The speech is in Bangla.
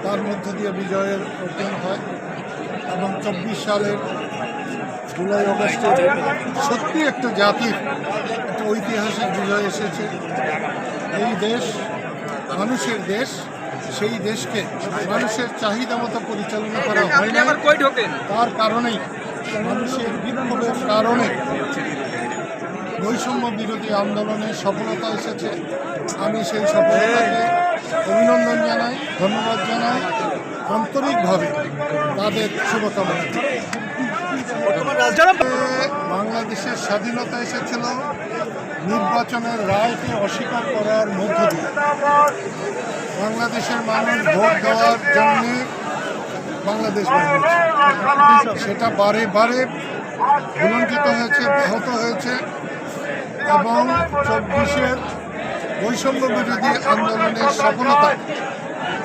তার মধ্য দিয়ে বিজয়ের অর্জন হয় এবং 24 সালের জুলাই অগস্টে সত্যি একটা জাতির একটা ঐতিহাসিক বিজয় এসেছে। এই দেশ মানুষের দেশ, সেই দেশকে মানুষের চাহিদা মতো পরিচালনা করা হয় না। তার কারণেই মানুষের বিক্ষোভের কারণে বৈষম্য বিরোধী আন্দোলনের সফলতা এসেছে। আমি সেই সফলতাকে অভিনন্দন জানাই, ধন্যবাদ জানাই, আন্তরিকভাবে তাদের শুভকামনা। বাংলাদেশের স্বাধীনতা এসেছিল নির্বাচনের রায়কে অস্বীকার করার মধ্য দিয়ে। বাংলাদেশের মানুষ ভোট দেওয়ার জন্য বাংলাদেশ বানিয়েছে, সেটা বারে বারে ভুলণ্ঠিত হয়েছে, ব্যাহত হয়েছে এবং 24-এর বৈষম্য বিরোধী আন্দোলনের সফলতা